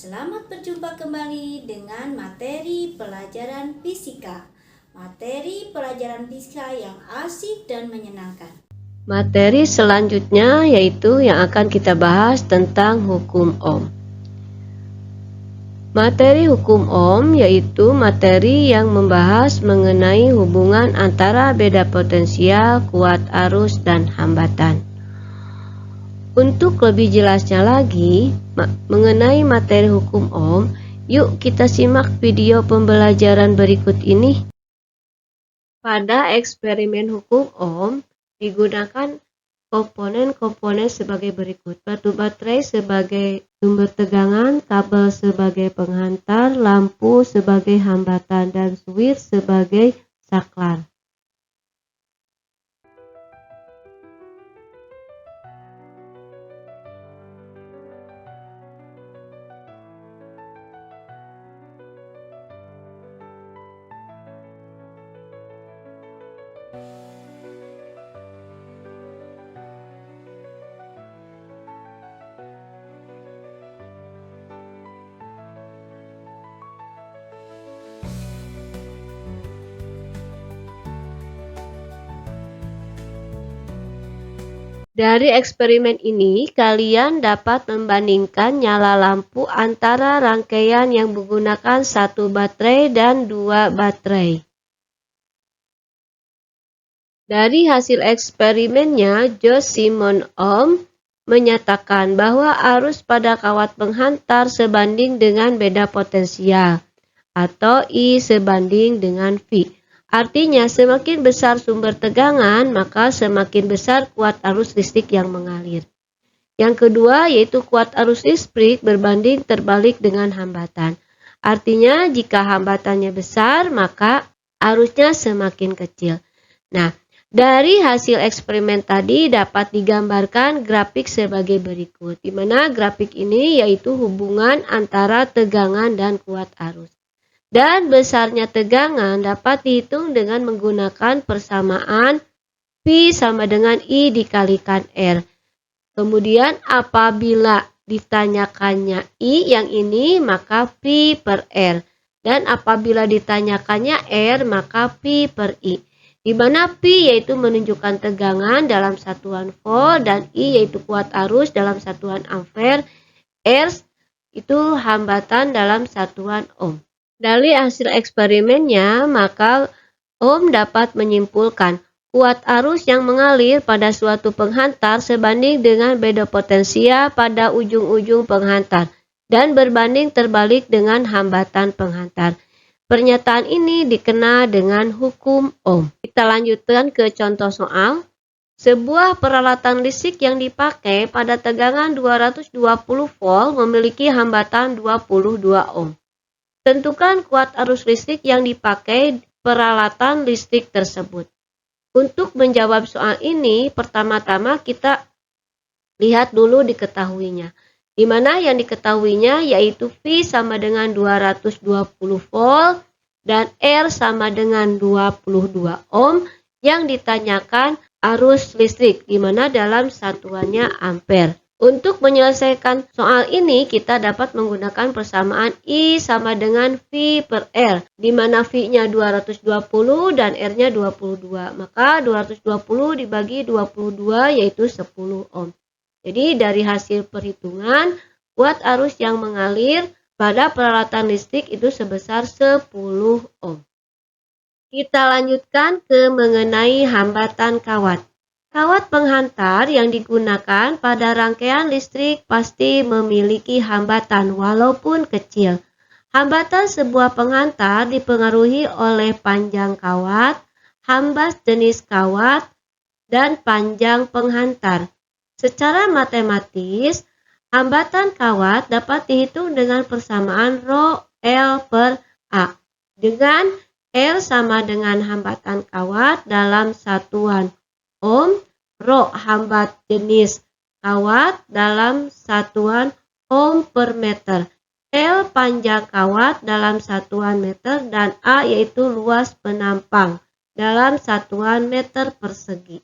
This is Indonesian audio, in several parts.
Selamat berjumpa kembali dengan materi pelajaran fisika. Materi pelajaran fisika yang asik dan menyenangkan. Materi selanjutnya yaitu yang akan kita bahas tentang hukum Ohm. Materi hukum Ohm yaitu materi yang membahas mengenai hubungan antara beda potensial, kuat arus, dan hambatan. Untuk lebih jelasnya lagi mengenai materi hukum Ohm, yuk kita simak video pembelajaran berikut ini. Pada eksperimen hukum Ohm digunakan komponen-komponen sebagai berikut: batu baterai sebagai sumber tegangan, kabel sebagai penghantar, lampu sebagai hambatan, dan switch sebagai saklar. Dari eksperimen ini, kalian dapat membandingkan nyala lampu antara rangkaian yang menggunakan satu baterai dan dua baterai. Dari hasil eksperimennya, Josh Simon Ohm menyatakan bahwa arus pada kawat penghantar sebanding dengan beda potensial, atau I sebanding dengan V. Artinya, semakin besar sumber tegangan, maka semakin besar kuat arus listrik yang mengalir. Yang kedua, yaitu kuat arus listrik berbanding terbalik dengan hambatan. Artinya, jika hambatannya besar, maka arusnya semakin kecil. Nah, dari hasil eksperimen tadi dapat digambarkan grafik sebagai berikut, di mana grafik ini yaitu hubungan antara tegangan dan kuat arus. Dan besarnya tegangan dapat dihitung dengan menggunakan persamaan V sama dengan I dikalikan R. Kemudian apabila ditanyakannya I yang ini, maka V per R. Dan apabila ditanyakannya R, maka V per I. Di mana P yaitu menunjukkan tegangan dalam satuan volt dan I yaitu kuat arus dalam satuan ampere, R itu hambatan dalam satuan ohm. Dari hasil eksperimennya, maka Ohm dapat menyimpulkan kuat arus yang mengalir pada suatu penghantar sebanding dengan beda potensial pada ujung-ujung penghantar dan berbanding terbalik dengan hambatan penghantar. Pernyataan ini dikenal dengan hukum Ohm. Kita lanjutkan ke contoh soal. Sebuah peralatan listrik yang dipakai pada tegangan 220 volt memiliki hambatan 22 ohm. Tentukan kuat arus listrik yang dipakai peralatan listrik tersebut. Untuk menjawab soal ini, pertama-tama kita lihat dulu diketahuinya. Di mana yang diketahuinya yaitu V sama dengan 220 volt dan R sama dengan 22 ohm. Yang ditanyakan arus listrik, di mana dalam satuannya ampere. Untuk menyelesaikan soal ini, kita dapat menggunakan persamaan I sama dengan V per R, di mana V-nya 220 dan R-nya 22. Maka 220 dibagi 22 yaitu 10 ohm. Jadi dari hasil perhitungan, kuat arus yang mengalir pada peralatan listrik itu sebesar 10 ohm. Kita lanjutkan ke mengenai hambatan kawat. Kawat penghantar yang digunakan pada rangkaian listrik pasti memiliki hambatan walaupun kecil. Hambatan sebuah penghantar dipengaruhi oleh panjang kawat, hambas jenis kawat, dan panjang penghantar. Secara matematis, hambatan kawat dapat dihitung dengan persamaan Rho L per A, dengan L sama dengan hambatan kawat dalam satuan ohm, Rho hambat jenis kawat dalam satuan ohm per meter, L panjang kawat dalam satuan meter, dan A yaitu luas penampang dalam satuan meter persegi.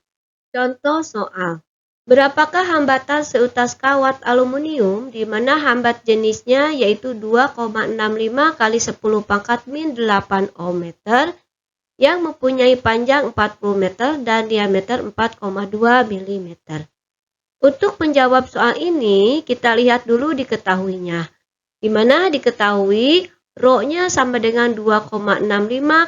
Contoh soal. Berapakah hambatan seutas kawat aluminium di mana hambat jenisnya yaitu 2,65 kali 10 pangkat min 8 ohm meter yang mempunyai panjang 40 meter dan diameter 4,2 mm. Untuk menjawab soal ini, kita lihat dulu diketahuinya. Di mana diketahui Rho-nya sama dengan 2,65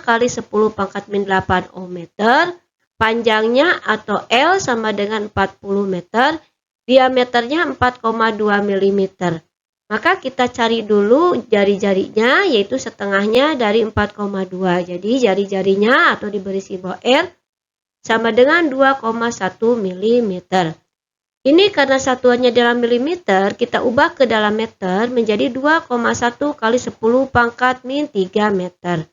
kali 10 pangkat min 8 ohm meter. Panjangnya atau L sama dengan 40 meter, diameternya 4,2 mm. Maka kita cari dulu jari-jarinya, yaitu setengahnya dari 4,2. Jadi jari-jarinya atau diberi simbol R sama dengan 2,1 mm. Ini karena satuannya dalam milimeter, kita ubah ke dalam meter menjadi 2,1 kali 10 pangkat min 3 meter.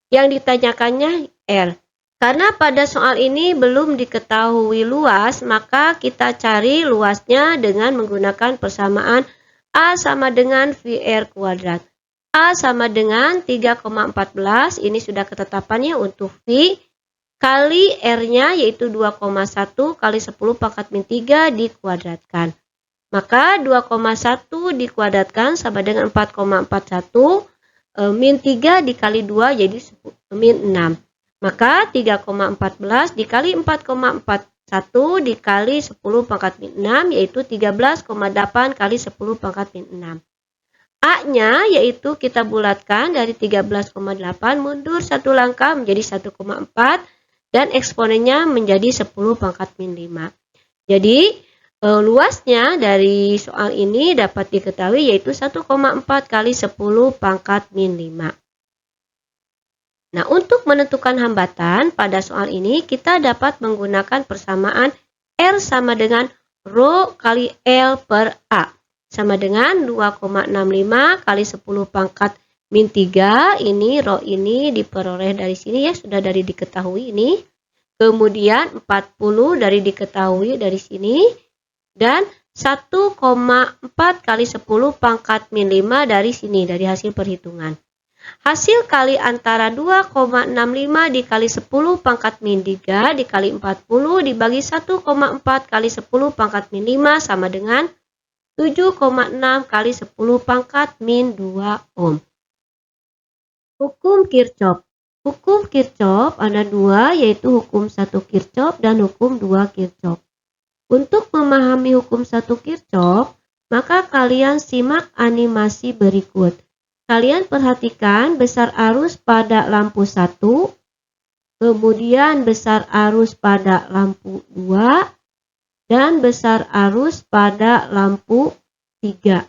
Yang ditanyakannya R. Karena pada soal ini belum diketahui luas, maka kita cari luasnya dengan menggunakan persamaan A sama dengan VR kuadrat. A sama dengan 3,14, ini sudah ketetapannya untuk V, kali R-nya yaitu 2,1 kali 10 pangkat min 3 dikuadratkan. Maka 2,1 dikuadratkan sama dengan 4,41 min 3 dikali 2 jadi min 6. Maka 3,14 dikali 4,41 dikali 10 pangkat min 6 yaitu 13,8 kali 10 pangkat min 6. A-nya yaitu kita bulatkan dari 13,8 mundur satu langkah menjadi 1,4 dan eksponennya menjadi 10 pangkat min 5. Jadi luasnya dari soal ini dapat diketahui yaitu 1,4 kali 10 pangkat min 5. Nah, untuk menentukan hambatan pada soal ini kita dapat menggunakan persamaan R sama dengan Rho kali L per A. Sama dengan 2,65 kali 10 pangkat min 3. Ini Rho ini diperoleh dari sini ya, sudah dari diketahui ini. Kemudian 40 dari diketahui dari sini. Dan 1,4 kali 10 pangkat min 5 dari sini, dari hasil perhitungan. Hasil kali antara 2,65 dikali 10 pangkat min 3 dikali 40 dibagi 1,4 kali 10 pangkat min 5 sama dengan 7,6 kali 10 pangkat min 2 ohm. Hukum Kirchhoff. Hukum Kirchhoff ada dua, yaitu hukum 1 Kirchhoff dan hukum 2 Kirchhoff. Untuk memahami hukum 1 Kirchhoff, maka kalian simak animasi berikut. Kalian perhatikan besar arus pada lampu 1, kemudian besar arus pada lampu 2, dan besar arus pada lampu 3.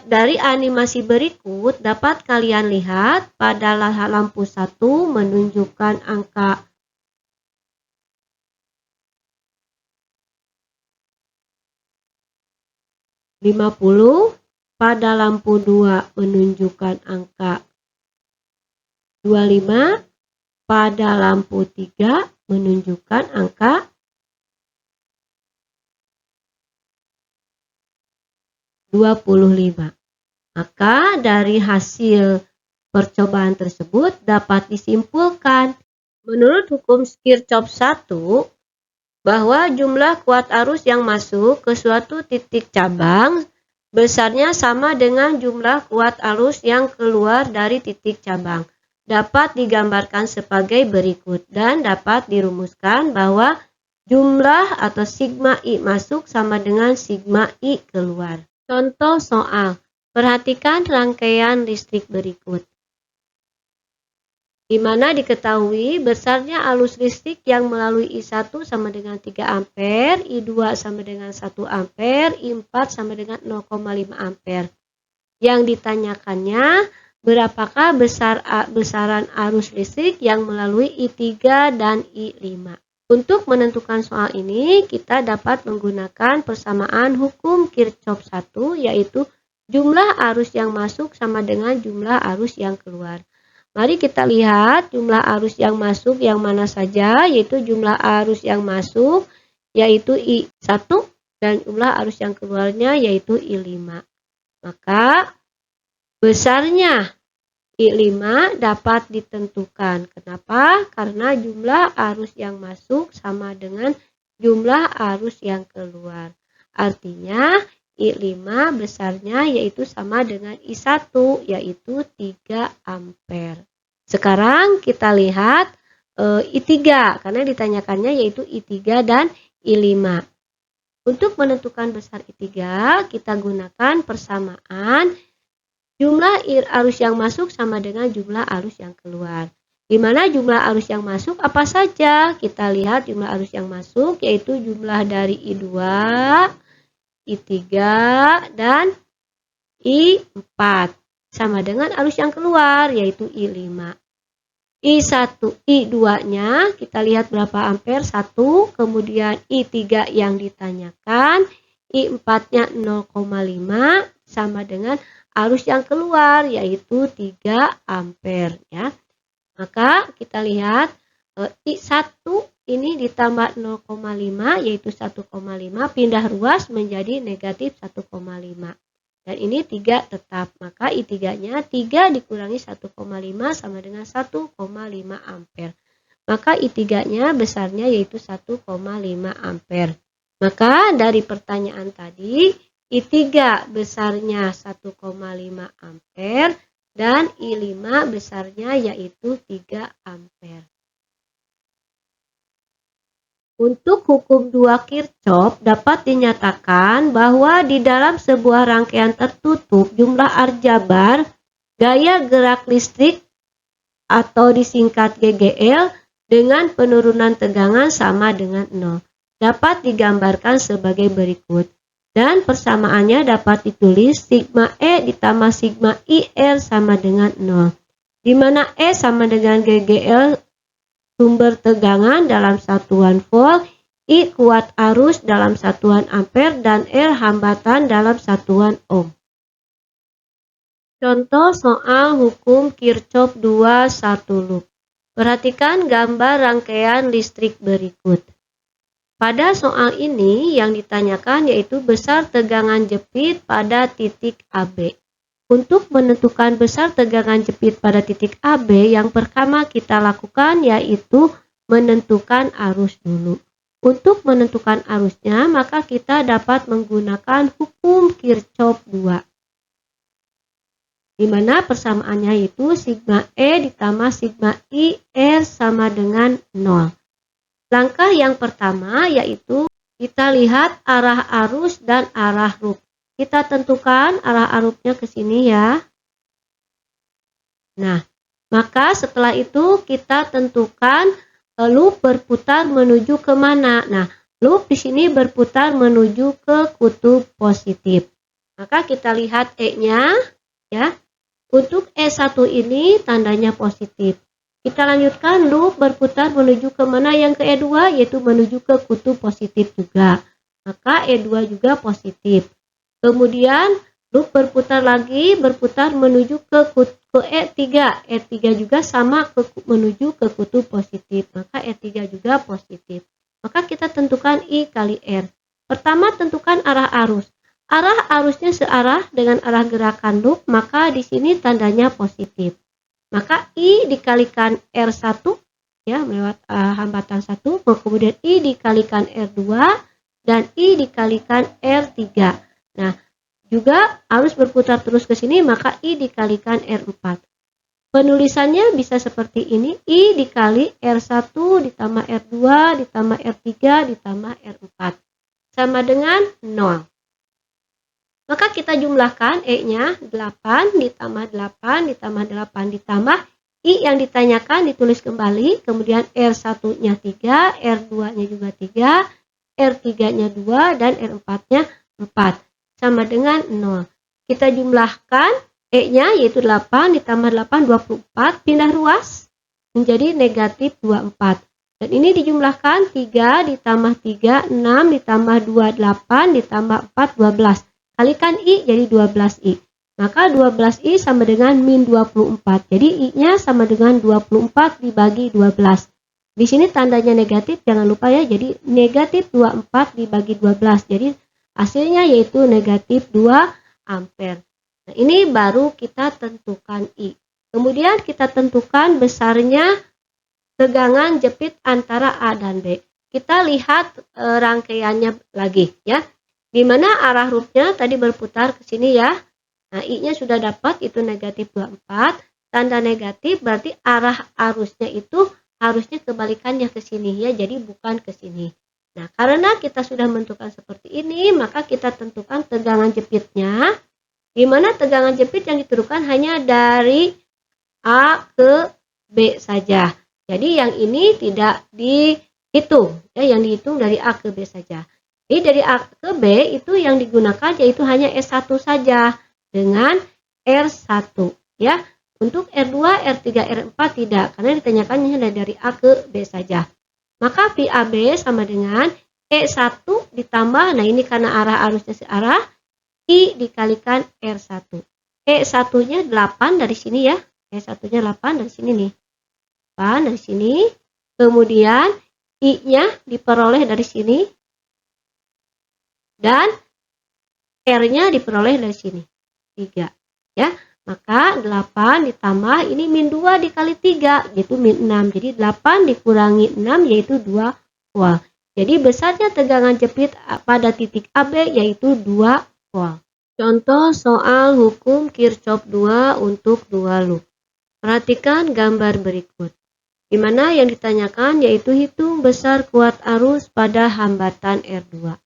Dari animasi berikut dapat kalian lihat pada lampu 1 menunjukkan angka 50, pada lampu 2 menunjukkan angka 25, pada lampu 3 menunjukkan angka 25. Maka dari hasil percobaan tersebut dapat disimpulkan menurut hukum Kirchhoff 1 bahwa jumlah kuat arus yang masuk ke suatu titik cabang besarnya sama dengan jumlah kuat arus yang keluar dari titik cabang. Dapat digambarkan sebagai berikut dan dapat dirumuskan bahwa jumlah atau sigma I masuk sama dengan sigma I keluar. Contoh soal, perhatikan rangkaian listrik berikut. Di mana diketahui besarnya arus listrik yang melalui I1 sama dengan 3 ampere, I2 sama dengan 1 ampere, I4 sama dengan 0,5 ampere. Yang ditanyakannya, berapakah besaran arus listrik yang melalui I3 dan I5. Untuk menentukan soal ini, kita dapat menggunakan persamaan hukum Kirchhoff 1, yaitu jumlah arus yang masuk sama dengan jumlah arus yang keluar. Mari kita lihat jumlah arus yang masuk yang mana saja, yaitu jumlah arus yang masuk yaitu I1 dan jumlah arus yang keluarnya yaitu I5. Maka besarnya I5 dapat ditentukan. Kenapa? Karena jumlah arus yang masuk sama dengan jumlah arus yang keluar. Artinya I5 besarnya yaitu sama dengan I1 yaitu 3 ampere. Sekarang kita lihat I3 karena ditanyakannya yaitu I3 dan I5. Untuk menentukan besar I3 kita gunakan persamaan jumlah arus yang masuk sama dengan jumlah arus yang keluar. Di mana jumlah arus yang masuk apa saja? Kita lihat jumlah arus yang masuk yaitu jumlah dari I2, I3, dan I4. Sama dengan arus yang keluar yaitu I5. I1, I2-nya kita lihat berapa ampere? 1. Kemudian I3 yang ditanyakan, I4-nya 0,5 sama dengan arus yang keluar yaitu 3 ampere ya. Maka kita lihat I1 ini ditambah 0,5 yaitu 1,5 pindah ruas menjadi negatif 1,5. Dan ini 3 tetap. Maka I3-nya 3 dikurangi 1,5 sama dengan 1,5 ampere. Maka I3-nya besarnya yaitu 1,5 ampere. Maka dari pertanyaan tadi I3 besarnya 1,5 ampere dan I5 besarnya yaitu 3 ampere. Untuk hukum 2 Kirchhoff dapat dinyatakan bahwa di dalam sebuah rangkaian tertutup jumlah aljabar gaya gerak listrik atau disingkat GGL dengan penurunan tegangan sama dengan 0 dapat digambarkan sebagai berikut. Dan persamaannya dapat ditulis sigma E ditambah sigma IR sama dengan 0. Di mana E sama dengan GGL sumber tegangan dalam satuan volt, I kuat arus dalam satuan ampere, dan R hambatan dalam satuan ohm. Contoh soal hukum Kirchhoff 2 satu loop. Perhatikan gambar rangkaian listrik berikut. Pada soal ini yang ditanyakan yaitu besar tegangan jepit pada titik AB. Untuk menentukan besar tegangan jepit pada titik AB, yang pertama kita lakukan yaitu menentukan arus dulu. Untuk menentukan arusnya, maka kita dapat menggunakan hukum Kirchhoff 2. Di mana persamaannya itu sigma E ditambah sigma IR sama dengan 0. Langkah yang pertama yaitu kita lihat arah arus dan arah loop. Kita tentukan arah arusnya ke sini ya. Nah, maka setelah itu kita tentukan loop berputar menuju ke mana. Nah, loop di sini berputar menuju ke kutub positif. Maka kita lihat E-nya ya. Untuk E1 ini tandanya positif. Kita lanjutkan loop berputar menuju ke mana yang ke E2 yaitu menuju ke kutub positif juga. Maka E2 juga positif. Kemudian loop berputar lagi berputar menuju ke E3. E3 juga sama menuju ke kutub positif. Maka E3 juga positif. Maka kita tentukan I kali R. Pertama tentukan arah arus. Arah arusnya searah dengan arah gerakan loop, maka di sini tandanya positif. Maka I dikalikan R1 ya melewat hambatan 1, kemudian I dikalikan R2 dan I dikalikan R3. Nah, juga arus berputar terus ke sini maka I dikalikan R4. Penulisannya bisa seperti ini, I dikali R1 ditambah R2 ditambah R3 ditambah R4 sama dengan 0. Maka kita jumlahkan E-nya 8 ditambah 8 ditambah 8 ditambah I yang ditanyakan ditulis kembali. Kemudian R1-nya 3, R2-nya juga 3, R3-nya 2, dan R4-nya 4. Sama dengan 0. Kita jumlahkan E-nya yaitu 8 ditambah 8, 24. Pindah ruas menjadi negatif 24. Dan ini dijumlahkan 3 ditambah 3, 6 ditambah 2, 8 ditambah 4, 12. Kalikan I jadi 12I. Maka 12I sama dengan min 24. Jadi I-nya sama dengan 24 dibagi 12. Di sini tandanya negatif, jangan lupa ya. Jadi negatif 24 dibagi 12. Jadi hasilnya yaitu negatif 2 ampere. Nah, ini baru kita tentukan I. Kemudian kita tentukan besarnya tegangan jepit antara A dan B. Kita lihat rangkaiannya lagi ya. Di mana arah loopnya tadi berputar ke sini ya. Nah, I-nya sudah dapat, itu negatif 24. Tanda negatif berarti arah arusnya itu harusnya kebalikannya ke sini ya, jadi bukan ke sini. Nah, karena kita sudah menentukan seperti ini, maka kita tentukan tegangan jepitnya, di mana tegangan jepit yang ditentukan hanya dari A ke B saja. Jadi yang ini tidak dihitung, ya, yang dihitung dari A ke B saja. Jadi dari A ke B itu yang digunakan yaitu hanya S1 saja dengan R1 ya. Untuk R2, R3, R4 tidak, karena ditanyakannya dari A ke B saja. Maka VAB sama dengan E1 ditambah, nah ini karena arah arusnya searah, I dikalikan R1. E1-nya 8 dari sini ya. E1-nya 8 dari sini nih. 8 dari sini. Kemudian I-nya diperoleh dari sini. Dan R-nya diperoleh dari sini. 3. Ya. Maka 8 ditambah, ini min 2 dikali 3, yaitu min 6. Jadi 8 dikurangi 6, yaitu 2 volt. Jadi besarnya tegangan jepit pada titik AB, yaitu 2 volt. Contoh soal hukum Kirchhoff 2 untuk 2 loop. Perhatikan gambar berikut. Di mana yang ditanyakan yaitu hitung besar kuat arus pada hambatan R2.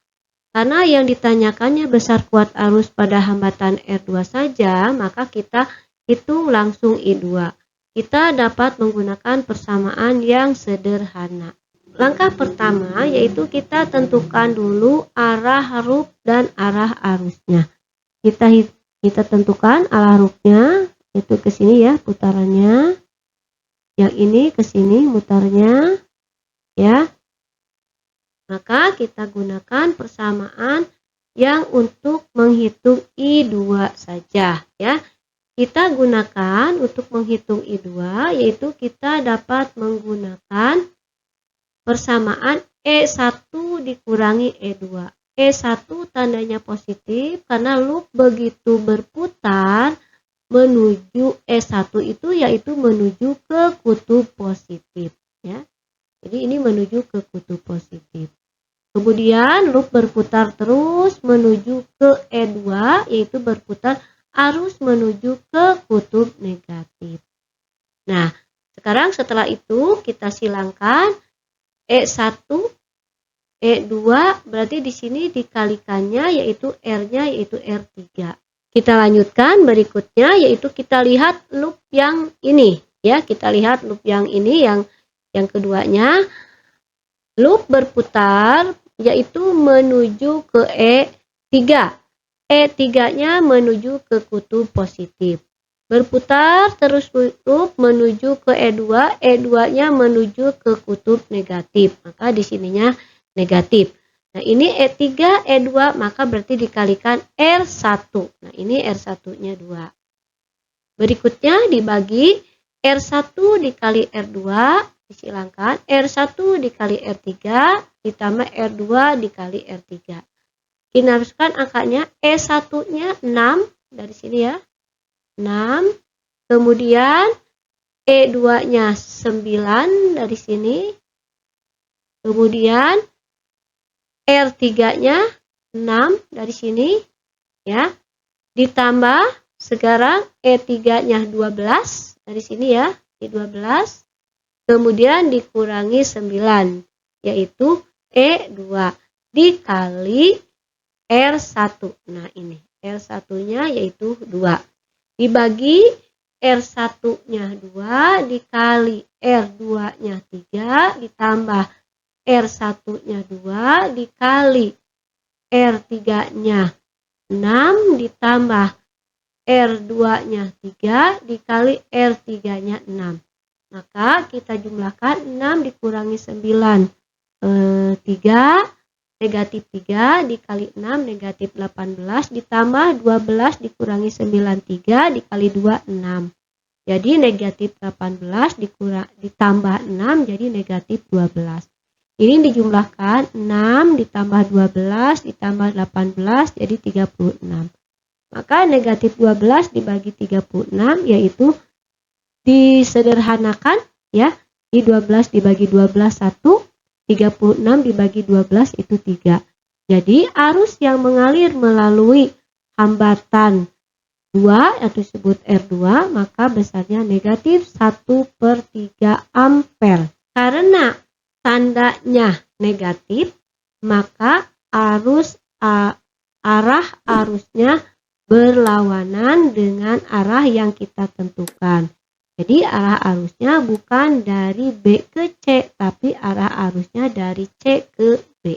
Karena yang ditanyakannya besar kuat arus pada hambatan R2 saja, maka kita hitung langsung I2. Kita dapat menggunakan persamaan yang sederhana. Langkah pertama yaitu kita tentukan dulu arah loop dan arah arusnya. Kita tentukan arah loopnya, itu ke sini ya putarannya. Yang ini ke sini mutarnya ya. Maka kita gunakan persamaan yang untuk menghitung I2 saja ya. Kita gunakan untuk menghitung I2 yaitu kita dapat menggunakan persamaan E1 dikurangi E2. E1 tandanya positif karena loop begitu berputar menuju E1 itu yaitu menuju ke kutub positif ya. Jadi ini menuju ke kutub positif. Kemudian loop berputar terus menuju ke E2 yaitu berputar arus menuju ke kutub negatif. Nah, sekarang setelah itu kita silangkan E1 E2 berarti di sini dikalikannya yaitu R-nya yaitu R3. Kita lanjutkan berikutnya yaitu kita lihat loop yang ini ya, kita lihat loop yang ini yang keduanya. Loop berputar yaitu menuju ke E3. E3-nya menuju ke kutub positif. Berputar terus loop menuju ke E2, E2-nya menuju ke kutub negatif. Maka di sininya negatif. Nah, ini E3, E2 maka berarti dikalikan R1. Nah, ini R1-nya 2. Berikutnya dibagi R1 dikali R2 disilangkan R1 dikali R3 ditambah R2 dikali R3. Kita masukkan angkanya E1-nya 6 dari sini ya. 6. Kemudian E2-nya 9 dari sini. Kemudian R3-nya 6 dari sini ya. Ditambah sekarang E3-nya 12 dari sini ya, di 12. Kemudian dikurangi 9 yaitu E2 dikali R1. Nah, ini R1-nya yaitu 2. Dibagi R1-nya 2 dikali R2-nya 3 ditambah R1-nya 2 dikali R3-nya 6 ditambah R2-nya 3 dikali R3-nya 6. Maka kita jumlahkan 6 dikurangi 9. 3 negatif 3 dikali 6 negatif 18 ditambah 12 dikurangi 9 3 dikali 2 6. Jadi negatif 18 ditambah 6 jadi negatif 12. Ini dijumlahkan 6 ditambah 12 ditambah 18 jadi 36. Maka negatif 12 dibagi 36 yaitu disederhanakan ya. Di 12 dibagi 12 1, 36 dibagi 12 itu 3. Jadi arus yang mengalir melalui hambatan 2 yang disebut R2 maka besarnya negatif 1/3 ampere. Karena tandanya negatif maka arah arusnya berlawanan dengan arah yang kita tentukan. Jadi arah arusnya bukan dari B ke C, tapi arah arusnya dari C ke B.